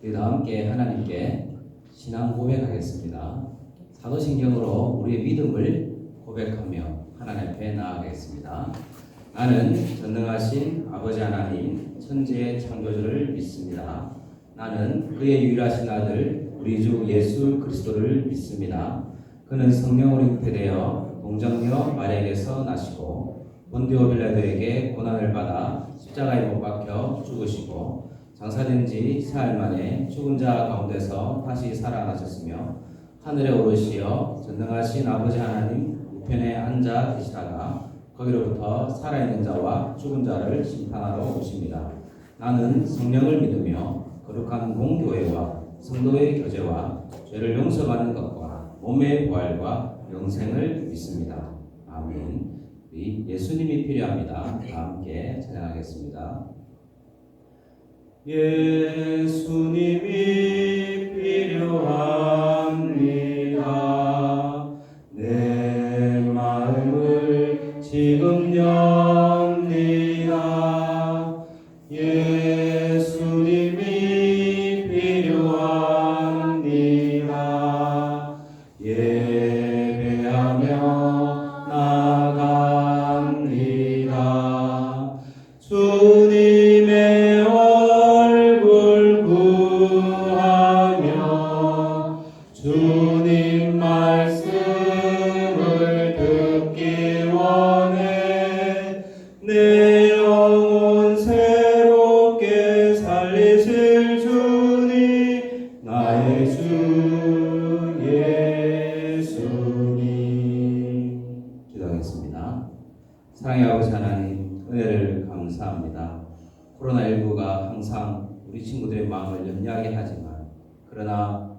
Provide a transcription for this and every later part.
우리 다 함께 하나님께 신앙 고백하겠습니다. 사도신경으로 우리의 믿음을 고백하며 하나님 앞에 나아가겠습니다. 나는 전능하신 아버지 하나님 천지의 창조주를 믿습니다. 나는 그의 유일하신 아들 우리 주 예수 그리스도를 믿습니다. 그는 성령으로 잉태되어 동정녀 마리아에게서 나시고 본디오 빌라도에게 고난을 받아 십자가에 못 박혀 죽으시고 장사된 지 사흘 만에 죽은 자 가운데서 다시 살아나셨으며 하늘에 오르시어 전능하신 아버지 하나님 우편에 앉아 계시다가 거기로부터 살아있는 자와 죽은 자를 심판하러 오십니다. 나는 성령을 믿으며 거룩한 공교회와 성도의 교제와 죄를 용서받는 것과 몸의 부활과 영생을 믿습니다. 아멘. 우리 예수님이 필요합니다. 다 함께 찬양하겠습니다. 예수님이 필요합니다. 내 마음을 지금 엽니다. 예수님이 필요합니다. 예배하며 나갑니다. 주님의 얼굴 구하며 주님 말씀을 듣기 원해. 내 영혼 새롭게 살리실 주님 나의 주 예수님. 기도하겠습니다. 사랑의 아버지 하나님, 은혜를 감사합니다. 코로나19가 항상 우리 친구들의 마음을 염려하게 하지만, 그러나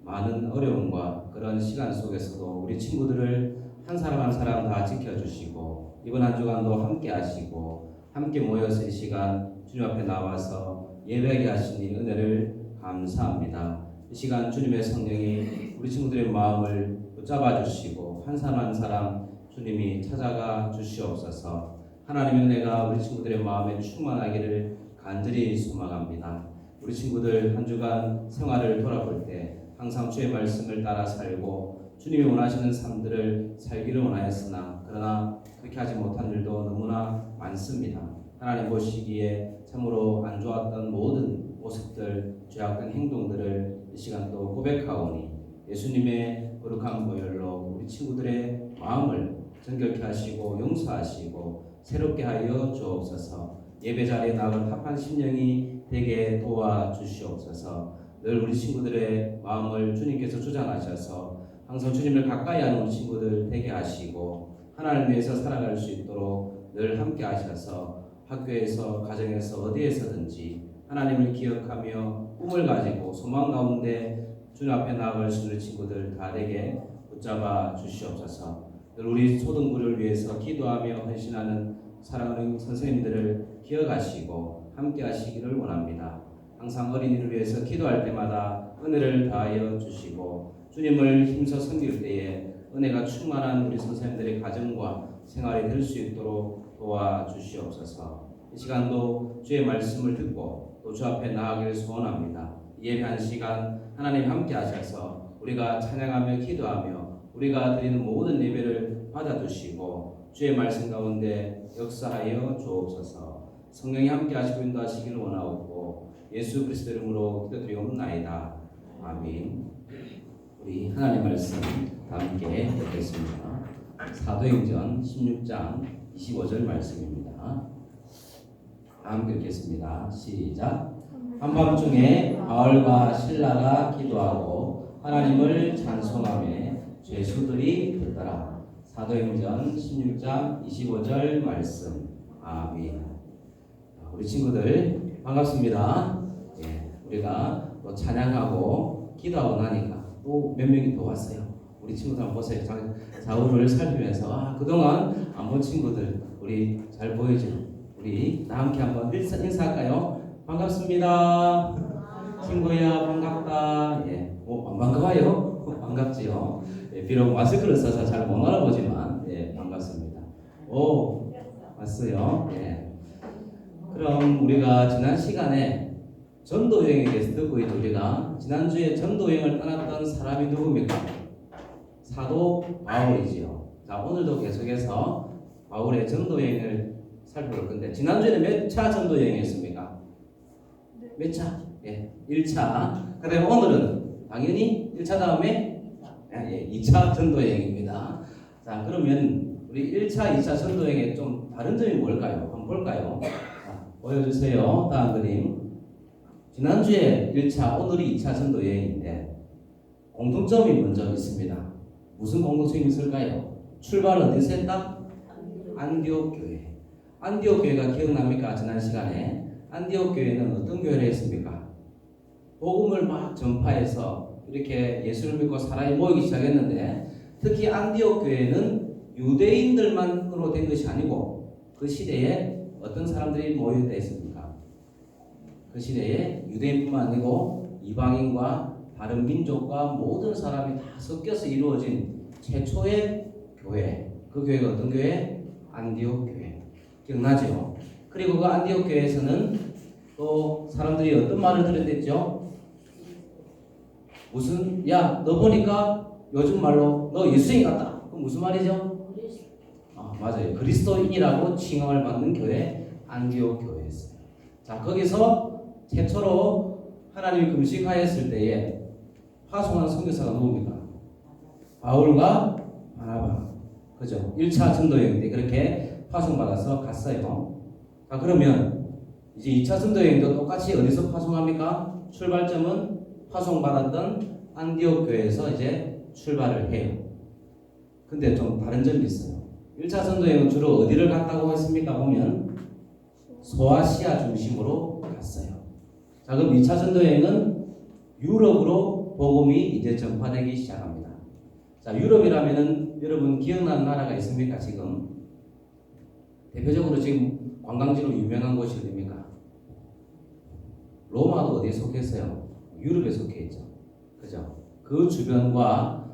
많은 어려움과 그런 시간 속에서도 우리 친구들을 한 사람 한 사람 다 지켜주시고 이번 한 주간도 함께 하시고 함께 모여서 이 시간 주님 앞에 나와서 예배하게 하시니 은혜를 감사합니다. 이 시간 주님의 성령이 우리 친구들의 마음을 붙잡아 주시고 한 사람 한 사람 주님이 찾아가 주시옵소서. 하나님의 은혜가 우리 친구들의 마음에 충만하기를 간절히 소망합니다. 우리 친구들 한 주간 생활을 돌아볼 때 항상 주의 말씀을 따라 살고 주님이 원하시는 삶들을 살기를 원하였으나 그러나 그렇게 하지 못한 일도 너무나 많습니다. 하나님 보시기에 참으로 안 좋았던 모든 모습들, 죄악된 행동들을 이 시간 또 고백하오니 예수님의 거룩한 보혈로 우리 친구들의 마음을 정결케 하시고 용서하시고 새롭게 하여 주옵소서. 예배 자리에 나아갈 합한 심령이 되게 도와주시옵소서. 늘 우리 친구들의 마음을 주님께서 주장하셔서 항상 주님을 가까이 하는 우리 친구들 되게 하시고 하나님을 위해서 살아갈 수 있도록 늘 함께 하셔서 학교에서 가정에서 어디에서든지 하나님을 기억하며 꿈을 가지고 소망 가운데 주님 앞에 나아갈 수 있는 친구들 다 되게 붙잡아 주시옵소서. 늘 우리 초등부를 위해서 기도하며 헌신하는 사랑하는 선생님들을 기억하시고 함께 하시기를 원합니다. 항상 어린이를 위해서 기도할 때마다 은혜를 다하여 주시고 주님을 힘써 섬길 때에 은혜가 충만한 우리 선생님들의 가정과 생활이 될 수 있도록 도와주시옵소서. 이 시간도 주의 말씀을 듣고 또 주 앞에 나아가기를 소원합니다. 예배한 시간 하나님 함께 하셔서 우리가 찬양하며 기도하며 우리가 드리는 모든 예배를 받아주시고 주의 말씀 가운데 역사하여 주옵소서. 성령이 함께 하시고 인도하시기를 원하옵고 예수 그리스도 이름으로 기도드리옵나이다. 아멘. 우리 하나님 말씀 함께 읽겠습니다. 사도행전 16장 25절 말씀입니다. 함께 읽겠습니다. 시작. 한밤중에 바울과 실라가 기도하고 하나님을 찬송하며 죄수들이 듣더라. 사도행전 16장 25절 말씀. 아멘. 우리 친구들 반갑습니다. 예, 우리가 또 찬양하고 기도하고 나니까 또 몇 명이 더 왔어요. 우리 친구들 한번 보세요. 좌우를 살피면서 그동안 안 본 친구들 우리 잘 보이죠? 우리 다 함께 한번 인사할까요? 반갑습니다. 친구야 반갑다. 예, 안 반가워요? 반갑지요. 예, 비록 마스크를 써서 잘 못 알아보지만 예, 반갑습니다. 왔어요. 예. 그럼 우리가 지난 시간에 전도 여행에 대해서 듣고 있는 우리가 지난주에 전도 여행을 떠났던 사람이 누굽니까? 사도 바울이지요. 자, 오늘도 계속해서 바울의 전도 여행을 살펴볼 건데 지난주에는 몇 차 전도 여행이었습니까? 몇 차? 예, 1차. 그다음에 오늘은 당연히 1차 다음에 2차 전도 여행입니다. 자, 그러면 우리 1차, 2차 전도 여행의 좀 다른 점이 뭘까요? 한번 볼까요? 자, 보여주세요. 다음 그림. 지난주에 1차, 오늘이 2차 전도 여행인데 공통점이 먼저 있습니다. 무슨 공통점이 있을까요? 출발은 어디서 했다? 안디옥 교회. 안디옥 교회가 기억납니까? 지난 시간에 안디옥 교회는 어떤 교회를 했습니까? 복음을 막 전파해서 이렇게 예수를 믿고 사람이 모이기 시작했는데 특히 안디옥 교회는 유대인들만으로 된 것이 아니고 그 시대에 어떤 사람들이 모여있다 했습니까? 그 시대에 유대인뿐만 아니고 이방인과 다른 민족과 모든 사람이 다 섞여서 이루어진 최초의 교회. 그 교회가 어떤 교회? 안디옥 교회. 기억나죠? 그리고 그 안디옥 교회에서는 또 사람들이 어떤 말을 들었댔죠? 무슨 야, 너 보니까 요즘 말로 너 예수인 같다. 그럼 무슨 말이죠? 맞아요. 그리스도인이라고 칭함을 받는 교회 안디옥 교회였어요. 자, 거기서 최초로 하나님이 금식하였을 때에 파송한 선교사가 누굽니까? 바울과 바나바. 그죠? 1차 전도여행 때 그렇게 파송받아서 갔어요. 자, 그러면 이제 2차 전도여행도 똑같이 어디서 파송합니까? 출발점은 파송받았던 안디옥 교회에서 이제 출발을 해요. 근데 좀 다른 점이 있어요. 1차 전도여행은 주로 어디를 갔다고 했습니까? 보면 소아시아 중심으로 갔어요. 자, 그럼 2차 전도여행은 유럽으로 복음이 이제 전파되기 시작합니다. 자, 유럽이라면은 여러분 기억나는 나라가 있습니까? 지금 대표적으로 지금 관광지로 유명한 곳이 어디입니까? 로마도 어디에 속했어요? 유럽에 속해 있죠. 그죠? 그 주변과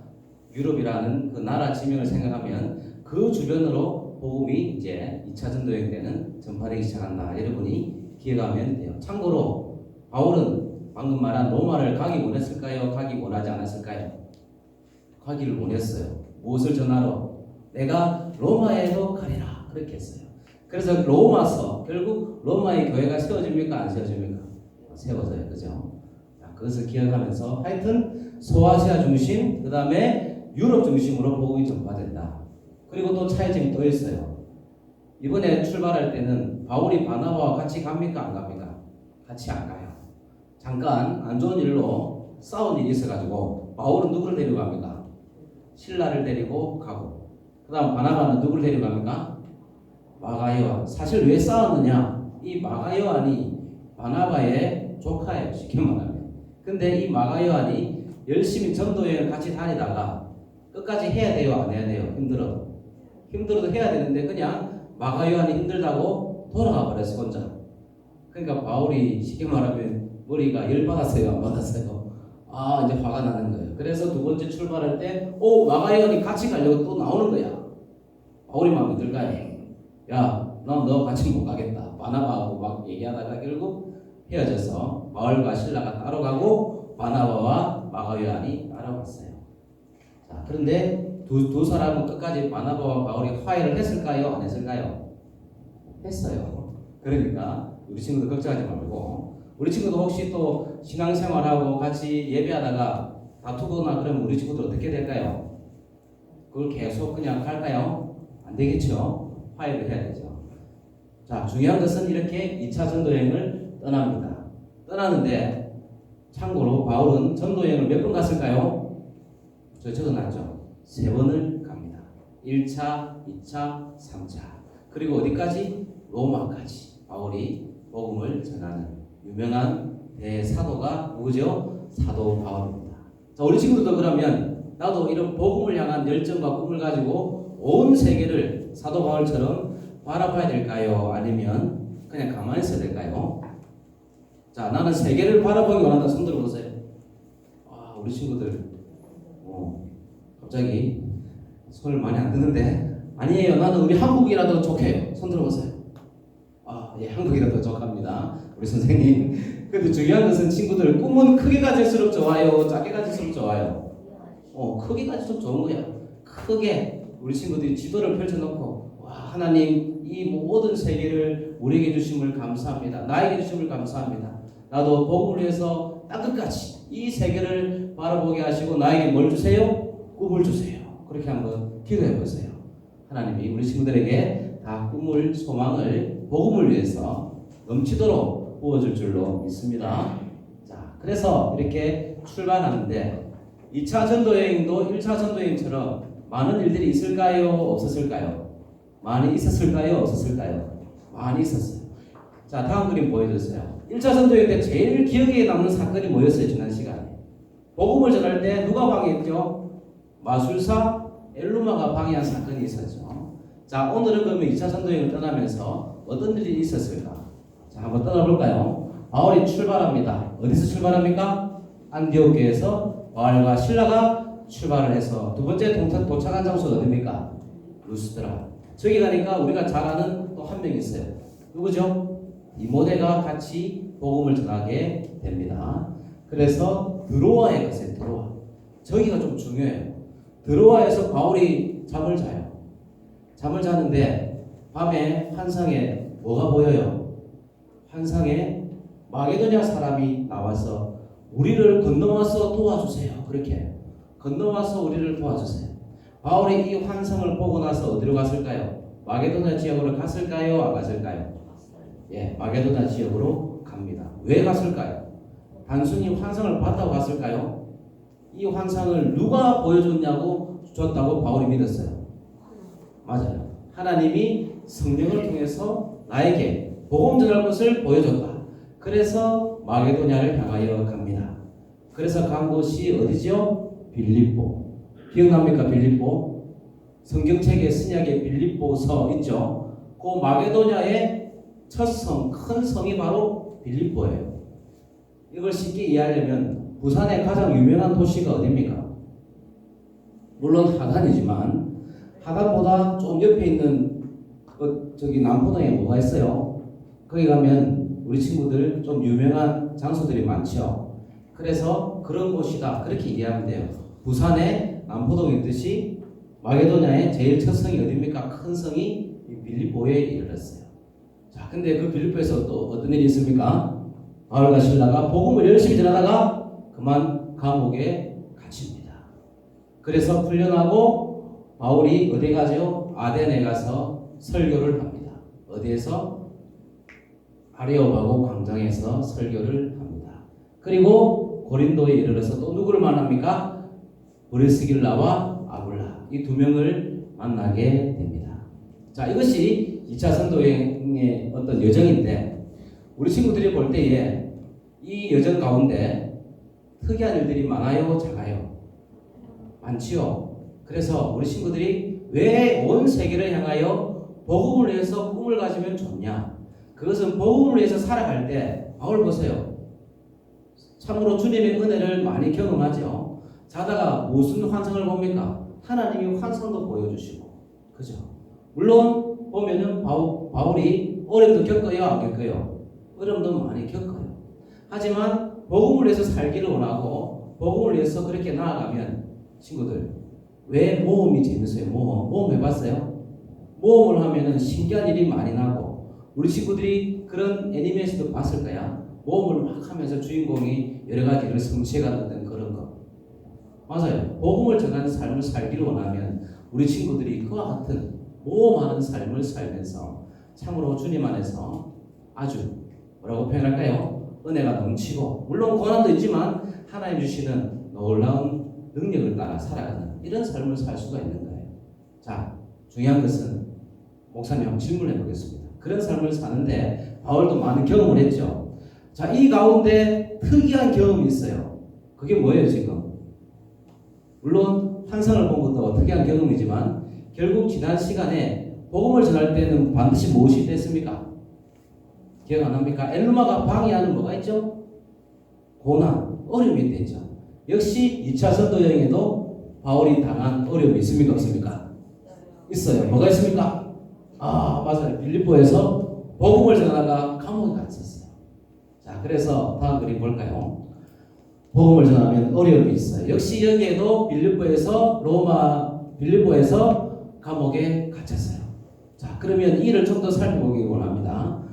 유럽이라는 그 나라 지명을 생각하면 그 주변으로 복음이 이제 2차 전도여행 때는 전파되기 시작한다. 여러분이 기억하면 돼요. 참고로 바울은 방금 말한 로마를 가기 원했을까요? 가기 원하지 않았을까요? 가기를 원했어요. 무엇을 전하러? 내가 로마에도 가리라. 그렇게 했어요. 그래서 로마서 결국 로마의 교회가 세워집니까? 안 세워집니까? 세워져요. 그죠? 자, 그것을 기억하면서 하여튼 소아시아 중심, 그 다음에 유럽 중심으로 복음이 전파된다. 그리고 또 차이점이 또 있어요. 이번에 출발할 때는 바울이 바나바와 같이 갑니까? 안 갑니까? 같이 안 가요. 잠깐 안 좋은 일로 싸운 일이 있어가지고 바울은 누구를 데리고 갑니까? 실라를 데리고 가고, 그 다음 바나바는 누구를 데리고 갑니까? 마가요한. 사실 왜 싸웠느냐? 이 마가요한이 바나바의 조카예요. 쉽게 말하면. 근데 이 마가요한이 열심히 전도여행을 같이 다니다가 끝까지 해야 돼요? 안 해야 돼요? 힘들어도 해야 되는데 그냥 마가요한이 힘들다고 돌아가 버렸어 혼자. 그러니까 바울이 쉽게 말하면 머리가 열받았어요? 안 받았어요? 이제 화가 나는 거예요. 그래서 두 번째 출발할 때 마가요한이 같이 가려고 또 나오는 거야. 바울이 마음에 들까요? 야, 너 같이 못 가겠다. 바나바하고 막 얘기하다가 결국 헤어져서 바울과 실라가 따로 가고 바나바와 마가요한이 따라갔어요. 자, 그런데 두 사람은 끝까지 바나바와 바울이 화해를 했을까요? 안 했을까요? 했어요. 그러니까 우리 친구들 걱정하지 말고, 우리 친구도 혹시 또 신앙생활하고 같이 예배하다가 다투거나 그러면 우리 친구들 어떻게 될까요? 그걸 계속 그냥 갈까요? 안 되겠죠. 화해를 해야 되죠. 자, 중요한 것은 이렇게 2차 전도여행을 떠납니다. 떠나는데 참고로 바울은 전도여행을 몇 번 갔을까요? 저 적어놨죠. 3번을 갑니다. 1차, 2차, 3차. 그리고 어디까지? 로마까지. 바울이 복음을 전하는 유명한 대사도가 누구죠? 사도 바울입니다. 자, 우리 친구들도 그러면 나도 이런 복음을 향한 열정과 꿈을 가지고 온 세계를 사도 바울처럼 바라봐야 될까요? 아니면 그냥 가만히 있어야 될까요? 자, 나는 세계를 바라보기 원한다. 손 들어보세요. 우리 친구들 갑자기 손을 많이 안 드는데, 아니에요. 나는 우리 한국이라도 좋게요. 손 들어보세요. 예, 한국이라도 좋합니다. 우리 선생님. 근데 중요한 것은 친구들 꿈은 크게 가질수록 좋아요, 작게 가질수록 좋아요. 크게 가질수록 좋은 거야. 크게 우리 친구들이 지도를 펼쳐놓고 와 하나님 이 모든 세계를 우리에게 주심을 감사합니다. 나에게 주심을 감사합니다. 나도 복음을 위해서 땅끝까지 이 세계를 바라보게 하시고 나에게 뭘 주세요? 꿈을 주세요. 그렇게 한번 기도해 보세요. 하나님이 우리 친구들에게 다 꿈을, 소망을 복음을 위해서 넘치도록 부어줄 줄로 믿습니다. 자, 그래서 이렇게 출발하는데 2차 전도여행도 1차 전도여행처럼 많은 일들이 있을까요? 없었을까요? 많이 있었을까요? 없었을까요? 많이 있었어요. 자, 다음 그림 보여주세요. 1차 전도여행 때 제일 기억에 남는 사건이 뭐였어요? 지난 시간에 복음을 전할 때 누가 방해했죠? 마술사 엘루마가 방해한 사건이 있었죠. 자, 오늘은 그러면 2차 전도여행을 떠나면서 어떤 일이 있었을까? 자, 한번 떠나볼까요? 바울이 출발합니다. 어디서 출발합니까? 안디옥교에서 바울과 실라가 출발을 해서 두 번째 도착한 장소가 어디입니까? 루스드라. 저기 가니까 우리가 잘 아는 또 한 명 있어요. 누구죠? 디모데가 같이 복음을 전하게 됩니다. 그래서 드로아에 갔어요. 드로아. 저기가 좀 중요해요. 드로아에서 바울이 잠을 자요. 잠을 자는데 밤에 환상에 뭐가 보여요? 환상에 마게도냐 사람이 나와서 우리를 건너와서 도와주세요. 그렇게 건너와서 우리를 도와주세요. 바울이 이 환상을 보고 나서 어디로 갔을까요? 마게도냐 지역으로 갔을까요? 안 갔을까요? 예, 마게도냐 지역으로 갑니다. 왜 갔을까요? 단순히 환상을 봤다고 갔을까요? 이 환상을 누가 줬다고 바울이 믿었어요. 맞아요. 하나님이 성령을 통해서 나에게 복음 전할 것을 보여줬다. 그래서 마게도냐를 향하여 갑니다. 그래서 간 곳이 어디죠? 빌립보. 기억납니까? 빌립보. 성경책에 신약의 빌립보서 있죠. 그 마게도냐의 첫 성, 큰 성이 바로 빌립보예요. 이걸 쉽게 이해하려면 부산의 가장 유명한 도시가 어디입니까? 물론 하단이지만 하단보다 좀 옆에 있는 저기 남포동에 뭐가 있어요? 거기 가면 우리 친구들 좀 유명한 장소들이 많죠. 그래서 그런 곳이다. 그렇게 이해하면 돼요. 부산의 남포동에 있듯이 마게도냐의 제일 첫 성이 어디입니까? 큰 성이 빌립보에 이르렀어요. 자, 근데 그 빌립보에서 또 어떤 일이 있습니까? 바울과 실라가 복음을 열심히 전하다가 그만 감옥에 갇힙니다. 그래서 풀려나고 바울이 어디 가죠? 아덴에 가서 설교를 합니다. 어디에서? 아레오바고 광장에서 설교를 합니다. 그리고 고린도에 이르러서 또 누구를 만납니까? 브리스길라와 아굴라. 이 두 명을 만나게 됩니다. 자, 이것이 2차 선도여행의 어떤 여정인데 우리 친구들이 볼 때에 이 여정 가운데 특이한 일들이 많아요? 작아요? 많지요. 그래서 우리 친구들이 왜 온 세계를 향하여 복음을 위해서 꿈을 가지면 좋냐? 그것은 복음을 위해서 살아갈 때 바울 보세요. 참으로 주님의 은혜를 많이 경험하죠. 자다가 무슨 환상을 봅니까? 하나님이 환상도 보여주시고, 그죠? 물론 보면은 바울이 어려움도 겪어요, 안 겪어요? 어려움도 많이 겪어요. 하지만 복음을 위해서 살기를 원하고 복음을 위해서 그렇게 나아가면 친구들 왜 모험이 재밌어요? 모험 해봤어요? 모험을 하면은 신기한 일이 많이 나고 우리 친구들이 그런 애니메이션도 봤을 거야. 모험을 막 하면서 주인공이 여러 가지를 성취해가는 그런 거. 맞아요. 복음을 전하는 삶을 살기를 원하면 우리 친구들이 그와 같은 모험하는 삶을 살면서 참으로 주님 안에서 아주 뭐라고 표현할까요? 은혜가 넘치고 물론 고난도 있지만 하나님 주시는 놀라운 능력을 따라 살아가는 이런 삶을 살 수가 있는 거예요. 자, 중요한 것은 목사님 한번 질문해 보겠습니다. 그런 삶을 사는데 바울도 많은 경험을 했죠. 자, 이 가운데 특이한 경험이 있어요. 그게 뭐예요 지금? 물론 환상을 본 것도 특이한 경험이지만 결국 지난 시간에 복음을 전할 때는 반드시 무엇이 됐습니까? 기억 안 납니까? 엘루마가 방해하는 뭐가 있죠? 고난, 어려움이 됐죠. 역시 2차 선도여행에도 바울이 당한 어려움이 있습니까? 없습니까? 있어요. 뭐가 있습니까? 아, 맞아요. 빌립보에서 복음을 전하다가 감옥에 갇혔어요. 그래서 다음 그림 볼까요? 복음을 전하면 어려움이 있어요. 역시 여기에도 빌립보에서 감옥에 갇혔어요. 자, 그러면 이를 좀 더 살펴보기 원합니다.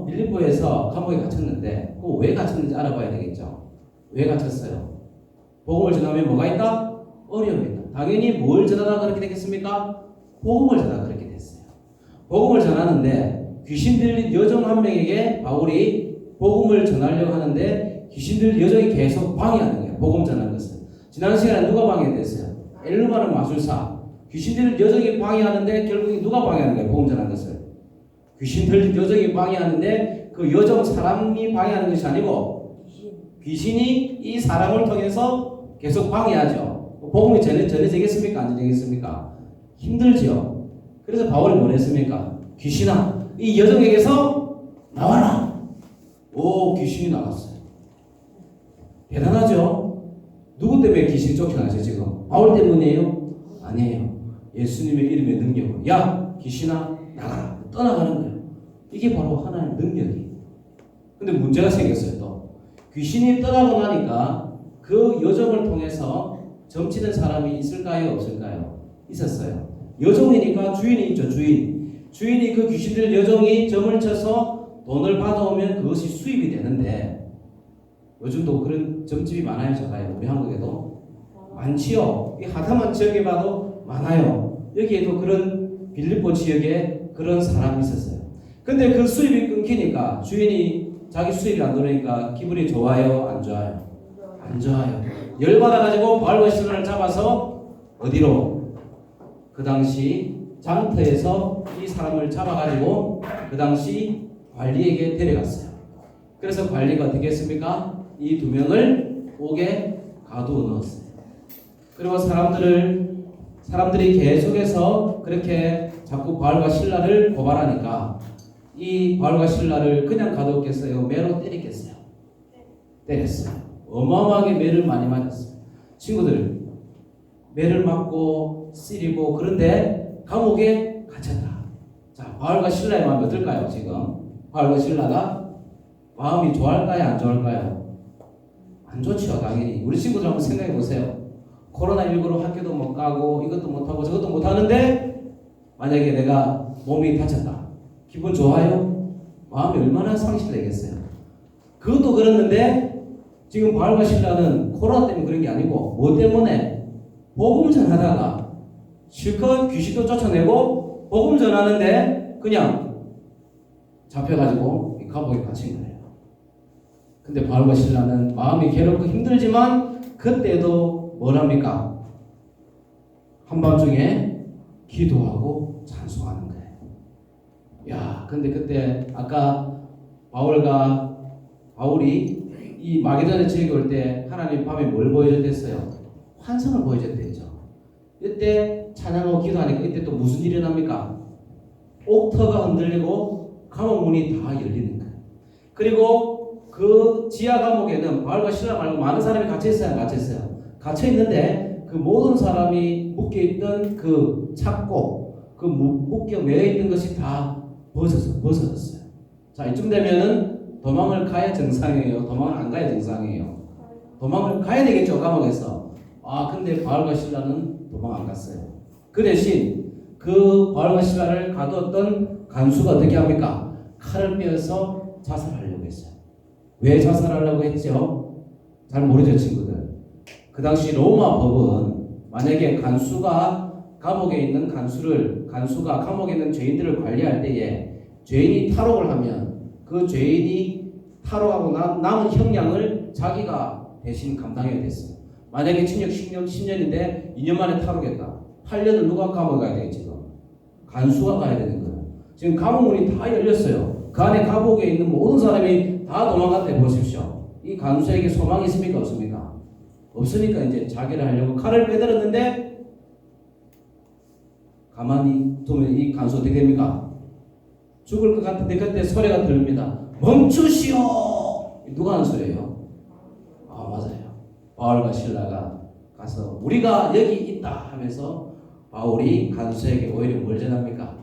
빌립보에서 감옥에 갇혔는데 왜 갇혔는지 알아봐야 되겠죠. 왜 갇혔어요? 복음을 전하면 뭐가 있다? 어려움이 있다. 당연히 뭘 전하다 그렇게 되겠습니까? 복음을 전하다 그렇게 됐어요. 복음을 전하는데 귀신 들린 여종 한 명에게 바울이 복음을 전하려고 하는데 귀신 들린 여종이 계속 방해하는 거예요. 복음 전하는 것을. 지난 시간에 누가 방해됐어요? 엘르마는 마술사. 귀신 들린 여종이 방해하는데 결국 누가 방해하는 거예요? 복음 전하는 것을. 귀신 들린 여종이 방해하는데 그 여종 사람이 방해하는 것이 아니고 귀신이 이 사람을 통해서 계속 방해하죠. 복음이 전해지겠습니까? 안 전해지겠습니까? 힘들죠. 그래서 바울이 뭘 했습니까? 귀신아, 이 여종에게서 나와라. 오, 귀신이 나갔어요. 대단하죠? 누구 때문에 귀신이 쫓겨나죠 지금? 바울 때문이에요? 아니에요. 예수님의 이름의 능력으로. 야, 귀신아, 나가라. 떠나가는 거예요. 이게 바로 하나님의 능력이에요. 근데 문제가 생겼어요. 또 귀신이 떠나고 나니까 그 여종을 통해서 점치는 사람이 있을까요? 없을까요? 있었어요. 여종이니까 주인이 있죠. 주인이 그 귀신들 여종이 점을 쳐서 돈을 받아오면 그것이 수입이 되는데 요즘도 그런 점집이 많아요. 작아요. 우리 한국에도 많지요. 이 하다만 지역에 봐도 많아요. 여기에도 그런 빌립보 지역에 그런 사람이 있었어요. 근데 그 수입이 끊기니까 주인이 자기 수입이 안 들어오니까 기분이 좋아요? 안 좋아요? 안 좋아요. 열받아가지고 바울과 실라를 잡아서 어디로? 그 당시 장터에서 이 사람을 잡아가지고 그 당시 관리에게 데려갔어요. 그래서 관리가 어떻게 했습니까? 이 두 명을 옥에 가두어 넣었어요. 그리고 사람들이 계속해서 그렇게 자꾸 바울과 실라를 고발하니까 이 바울과 실라를 그냥 가두었겠어요? 매로 때리겠어요? 때렸어요. 어마어마하게 매를 많이 맞았어요. 친구들, 매를 맞고 쓰리고 그런데 감옥에 갇혔다. 자, 바울과 실라의 마음이 어떨까요? 지금 바울과 실라가 마음이 좋아할까요? 안 좋아할까요? 안 좋죠. 당연히. 우리 친구들 한번 생각해 보세요. 코로나19로 학교도 못 가고 이것도 못하고 저것도 못하는데 만약에 내가 몸이 다쳤다. 기분 좋아요? 마음이 얼마나 상실되겠어요. 그것도 그랬는데 지금 바울과 실라는 코로나 때문에 그런 게 아니고 뭐 때문에? 복음 전하다가 실컷 귀신도 쫓아내고 복음 전하는데 그냥 잡혀가지고 감옥에 갇힌 거예요. 근데 바울과 실라는 마음이 괴롭고 힘들지만 그때도 뭘 합니까? 한밤중에 기도하고 찬송하는 거예요. 야, 근데 그때 아까 바울이 이 마게도냐 지역에 올 때 하나님 밤에 뭘 보여줬댔어요? 환상을 보여줬대죠. 이때 찬양하고 기도하니까 이때 또 무슨 일이 납니까? 옥터가 흔들리고 감옥 문이 다 열리는 거예요. 그리고 그 지하 감옥에는 바울과 실라 말고 많은 사람이 갇혀있어요? 갇혀있어요? 갇혀있는데 그 모든 사람이 묶여있던 그 착고 그 묶여 매여있던 것이 다 벗어졌어요. 자, 이쯤 되면은 도망을 가야 정상이에요? 도망을 안 가야 정상이에요? 도망을 가야 되겠죠, 감옥에서. 아, 근데 바울과 실라는 도망 안 갔어요. 그 대신 그 바울과 실라를 가두었던 간수가 어떻게 합니까? 칼을 빼어서 자살하려고 했어요. 왜 자살하려고 했죠? 잘 모르죠, 친구들. 그 당시 로마 법은 만약에 간수가 감옥에 있는 간수가 감옥에 있는 죄인들을 관리할 때에 죄인이 탈옥을 하면 그 죄인이 탈옥하고 남은 형량을 자기가 대신 감당해야 됐어요. 만약에 징역 10년인데 2년 만에 탈옥했다. 8년을 누가 감옥에 가야 되겠지? 지금 간수가 가야 되는 거예요. 지금 감옥문이 다 열렸어요. 그 안에 감옥에 있는 모든 사람이 다 도망갔대. 보십시오. 이 간수에게 소망이 있습니까? 없습니까? 없으니까 이제 자기를 하려고 칼을 빼들었는데 가만히 두면 이 간수 어떻게 됩니까? 죽을 것 같은데 그때 소리가 들립니다. 멈추시오! 누가 하는 소리예요? 아, 맞아요. 바울과 실라가 가서 우리가 여기 있다 하면서 바울이 간수에게 오히려 뭘 전합니까?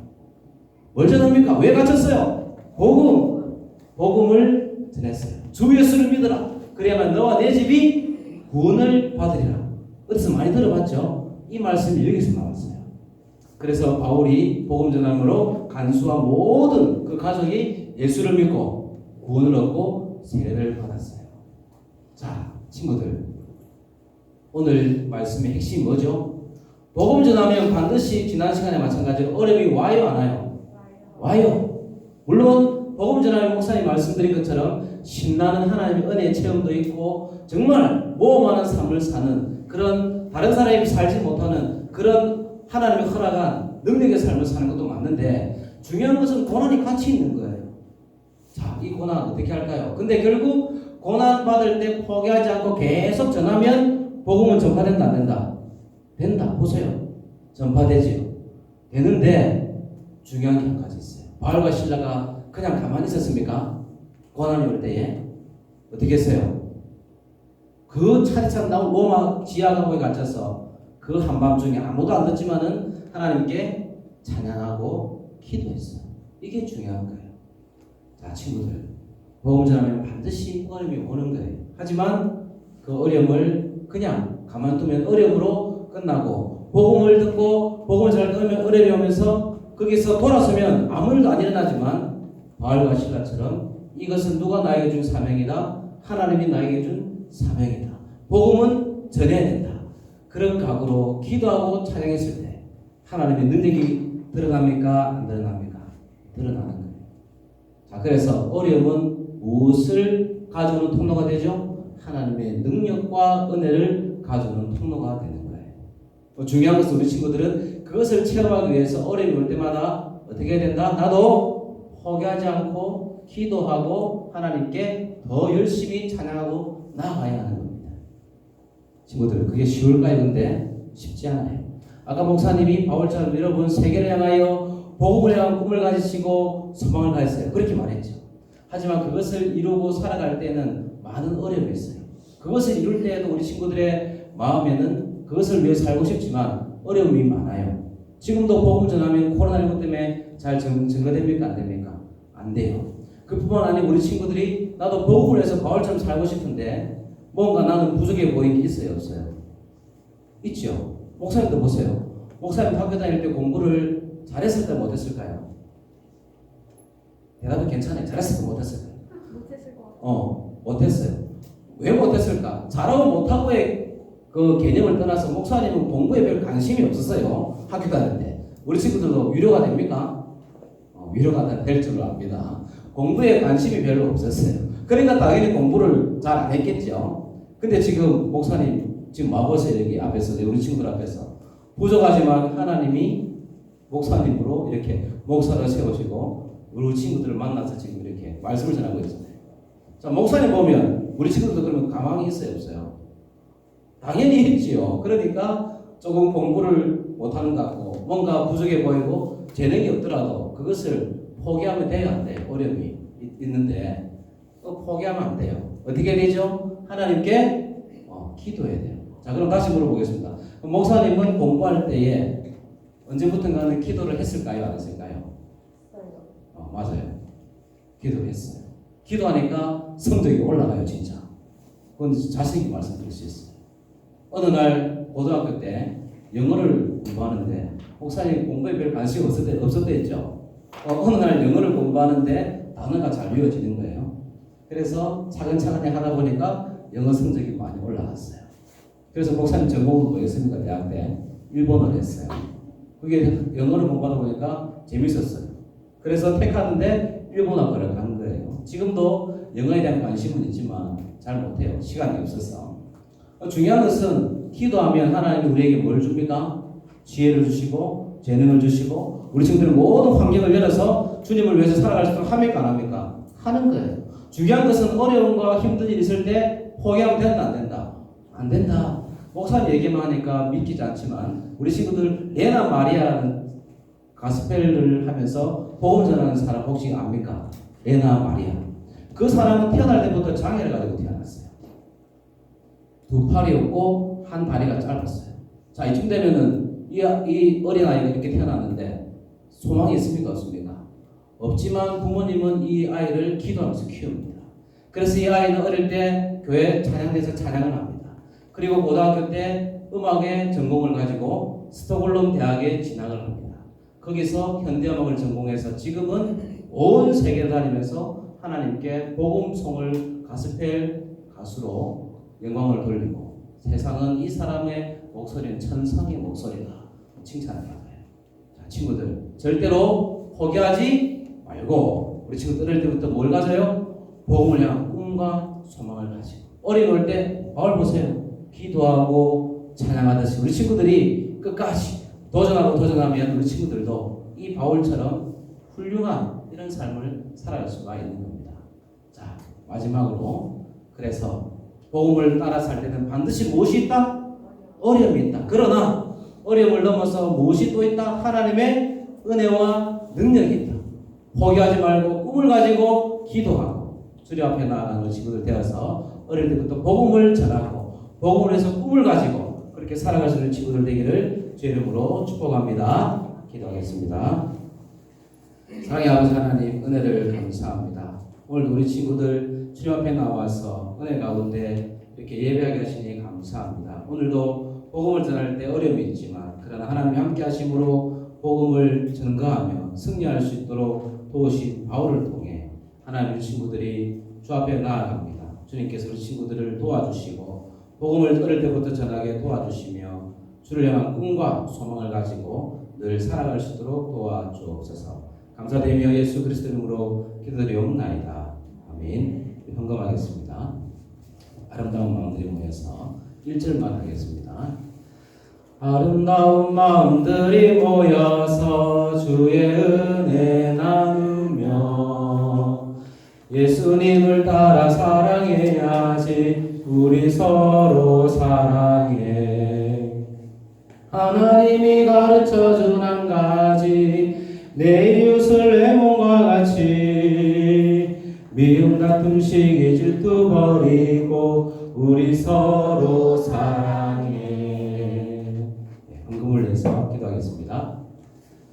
뭘 전합니까? 왜 갇혔어요? 복음. 복음을 전했어요. 주 예수를 믿어라. 그래야만 너와 내 집이 구원을 받으리라. 어디서 많이 들어봤죠? 이 말씀이 여기서 나왔어요. 그래서 바울이 복음 전함으로 간수와 모든 그 가족이 예수를 믿고 구원을 얻고 세례를 받았어요. 자, 친구들, 오늘 말씀의 핵심이 뭐죠? 복음 전하면 반드시 지난 시간에 마찬가지로 어려움이 와요, 안 와요? 와요. 물론 복음 전하면 목사님 말씀드린 것처럼 신나는 하나님의 은혜의 체험도 있고 정말 모험하는 삶을 사는 그런 다른 사람이 살지 못하는 그런 하나님이 허락한 능력의 삶을 사는 것도 맞는데 중요한 것은 고난이 같이 있는 거예요. 자, 이 고난 어떻게 할까요? 근데 결국 고난 받을 때 포기하지 않고 계속 전하면 복음은 전파된다, 안 된다? 된다. 보세요. 전파되지요. 되는데 중요한 게 한 가지 있어요. 바울과 실라가 그냥 가만히 있었습니까? 고난이 올 때에 어떻게 했어요? 그 차례차례 나온 로마 지하 감옥에 갇혀서 그 한밤중에 아무도 안 듣지만은 하나님께 찬양하고 기도했어요. 이게 중요한 거예요. 자, 친구들, 복음 전하면 반드시 어려움이 오는 거예요. 하지만 그 어려움을 그냥 가만두면 어려움으로 끝나고 복음을 듣고 복음을 잘 들으면 어려움이 오면서 거기서 돌아서면 아무 일도 안 일어나지만 바울과 실라처럼 이것은 누가 나에게 준 사명이다. 하나님이 나에게 준 사명이다. 복음은 전해야 된다. 그런 각오로 기도하고 찬양했을 때 하나님의 능력이 드러납니까? 안 드러납니까? 드러나는 거예요. 자, 그래서 어려움은 무엇을 가져오는 통로가 되죠? 하나님의 능력과 은혜를 가져오는 통로가 되는 거예요. 중요한 것은 우리 친구들은 그것을 체험하기 위해서 어려움이 올 때마다 어떻게 해야 된다? 나도 포기하지 않고 기도하고 하나님께 더 열심히 찬양하고 나아가야 하는 겁니다. 친구들, 그게 쉬울까요? 근데 쉽지 않아요. 아까 목사님이 바울처럼 여러분 세계를 향하여 복음을 향한 꿈을 가지시고 소망을 가졌어요. 그렇게 말했죠. 하지만 그것을 이루고 살아갈 때는 많은 어려움이 있어요. 그것을 이룰 때에도 우리 친구들의 마음에는 그것을 위해 살고 싶지만 어려움이 많아요. 지금도 복음 전하면 코로나19 때문에 잘 증거됩니까? 안 됩니까? 안 돼요. 그뿐만 아니고 우리 친구들이 나도 복음을 해서 바울처럼 살고 싶은데 뭔가 나는 부족해 보이는 게 있어요? 없어요? 있죠. 목사님도 보세요. 목사님 학교 다닐 때 공부를 잘했을까요? 못했을까요? 대답은 괜찮아요. 잘했을까요? 못했을까요? 못했을 것 같아요. 못했어요. 왜 못했을까? 잘하고 못하고의 그 개념을 떠나서 목사님은 공부에 별 관심이 없었어요. 학교 다닐 때. 우리 친구들도 위로가 됩니까? 위로가 될 줄 압니다. 공부에 관심이 별로 없었어요. 그러니까 당연히 공부를 잘 안 했겠죠. 근데 지금 목사님 지금 와보세요. 여기 앞에서 우리 친구들 앞에서 부족하지만 하나님이 목사님으로 이렇게 목사를 세우시고 우리 친구들을 만나서 지금 이렇게 말씀을 전하고 있잖아요. 자, 목사님 보면 우리 친구들도 그러면 가망이 있어요? 없어요? 당연히 있지요. 그러니까 조금 공부를 못하는 것 같고 뭔가 부족해 보이고 재능이 없더라도 그것을 포기하면 돼요? 안 돼요? 어려움이 있는데 포기하면 안 돼요. 어떻게 되죠? 하나님께 기도해야 돼요. 자, 그럼 다시 물어보겠습니다. 목사님은 공부할 때에 언제부턴가는 기도를 했을까요? 안 했을까요? 맞아요. 기도했어요. 기도하니까 성적이 올라가요, 진짜. 그건 자신 있게 말씀드릴 수 있어요. 어느 날 고등학교 때 영어를 공부하는데 목사님 공부에 별 관심이 없었댔죠. 어느 날 영어를 공부하는데 단어가 잘 외워지는 거예요. 그래서 차근차근히 하다 보니까 영어 성적이 많이 올라갔어요. 그래서 목사님 전공은 뭐였습니까? 대학 때 일본어를 했어요. 그게 영어를 공부하다 보니까 재밌었어요. 그래서 택하는데 일본어과를 간 거예요. 지금도 영어에 대한 관심은 있지만 잘 못해요. 시간이 없어서. 중요한 것은 기도하면 하나님이 우리에게 뭘 줍니까? 지혜를 주시고 재능을 주시고 우리 친구들은 모든 환경을 열어서 주님을 위해서 살아갈 수 있도록 합니까? 안 합니까? 하는 거예요. 중요한 것은 어려움과 힘든 일이 있을 때 포기하면 된다? 안 된다? 안 된다. 목사님 얘기만 하니까 믿기지 않지만 우리 친구들 레나 마리아라는 가스펠을 하면서 복음 전하는 사람 혹시 압니까? 레나 마리아. 그 사람은 태어날 때부터 장애를 가지고 태어났어요. 두 팔이 없고 한 다리가 짧았어요. 자, 이쯤 되면은 이 어린아이가 이렇게 태어났는데 소망이 있습니까? 없습니까? 없지만 부모님은 이 아이를 기도하면서 키웁니다. 그래서 이 아이는 어릴 때 교회 찬양대에서 찬양을 합니다. 그리고 고등학교 때 음악의 전공을 가지고 스톡홀름 대학에 진학을 합니다. 거기서 현대음악을 전공해서 지금은 온 세계를 다니면서 하나님께 복음송을 가스펠 가수로 영광을 돌리고 세상은 이 사람의 목소리는 천상의 목소리다 칭찬을 받아요. 자, 친구들 절대로 포기하지 말고 우리 친구들 어릴 때부터 뭘 가져요? 복음을 향한 꿈과 소망을 가지고 어린 때 바울 보세요. 기도하고 찬양하듯이 우리 친구들이 끝까지 도전하면 우리 친구들도 이 바울처럼 훌륭한 이런 삶을 살아갈 수가 있는 겁니다. 자, 마지막으로 그래서 복음을 따라 살 때는 반드시 무엇이 있다? 어려움이 있다. 그러나 어려움을 넘어서 무엇이 또 있다? 하나님의 은혜와 능력이 있다. 포기하지 말고 꿈을 가지고 기도하고 주님 앞에 나아가는 친구들 되어서 어릴 때부터 복음을 전하고 복음을 해서 꿈을 가지고 그렇게 살아갈 수 있는 친구들 되기를 주의 이름으로 축복합니다. 기도하겠습니다. 사랑의 아버지 하나님 은혜를 감사합니다. 오늘도 우리 친구들 주님 앞에 나와서 은혜 가운데 이렇게 예배하게 하시니 감사합니다. 오늘도 복음을 전할 때 어려움이 있지만 그러나 하나님이 함께 하심으로 복음을 전가하며 승리할 수 있도록 도우신 바울을 통해 하나님 친구들이 주 앞에 나아갑니다. 주님께서 우리 친구들을 도와주시고 복음을 어릴 때부터 전하게 도와주시며 주를 향한 꿈과 소망을 가지고 늘 살아갈 수 있도록 도와주옵소서. 감사드리며 예수 그리스도 이름으로 기도드리옵나이다. 아멘. 헌금하겠습니다. 아름다운 마음들이 모여서 1절만 하겠습니다. 아름다운 마음들이 모여서 주의 은혜 나누며 예수님을 따라 사랑해야지 우리 서로 사랑해. 하나님이 가르쳐준 한 가지 내 이웃을 내 몸과 같이 미움 다툼 시기 질투 버리고 우리 서로 사랑해. 헌금을 내서 기도하겠습니다.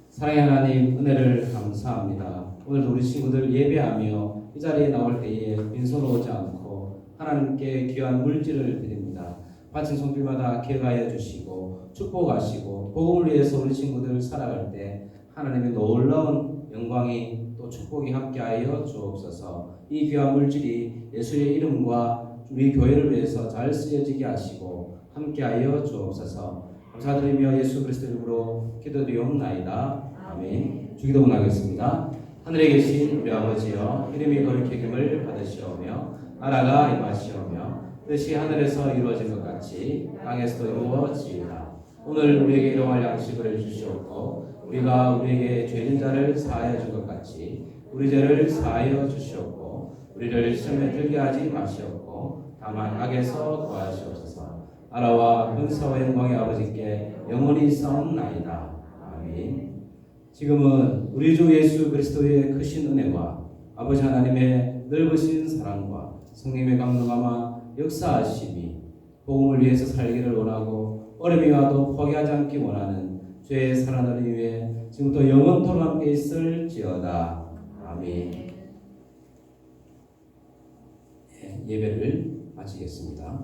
사랑의 하나님 은혜를 감사합니다. 오늘도 우리 친구들 예배하며 이 자리에 나올 때에 빈손으로 오지 않고 하나님께 귀한 물질을 드립니다. 바친 손길마다 기억하여 주시고 축복하시고 복음을 위해서 우리 친구들 살아갈 때 하나님의 놀라운 영광이 또 축복이 함께하여 주옵소서. 이 귀한 물질이 예수의 이름과 우리 교회를 위해서 잘 쓰여지게 하시고 함께하여 주옵소서. 감사드리며 예수 그리스도 이름으로 기도드리옵나이다. 아멘. 주기도문 하겠습니다. 하늘에 계신 우리 아버지여 이름이 거룩히 여김을 받으시오며 나라가 임하시오며 뜻이 하늘에서 이루어진 것 같이 땅에서도 이루어지이다. 오늘 우리에게 일용할 양식을 주시옵고 우리가 우리에게 죄진 자를 사하여 준 것 같이 우리 죄를 사하여 주시옵고 우리를 시험에 들게 하지 마시옵고 다만 악에서 구하시옵소서. 나라와 권세와 영광의 아버지께 영원히 있사옵나이다. 아멘. 지금은 우리 주 예수 그리스도의 크신 은혜와 아버지 하나님의 넓으신 사랑과 성령의 감동함과 역사하심이 복음을 위해서 살기를 원하고 어려움이 와도 포기하지 않기 원하는 죄의 살아나는 위해 지금부터 영원토록 함께 있을지어다. 아멘. 예배를 마치겠습니다.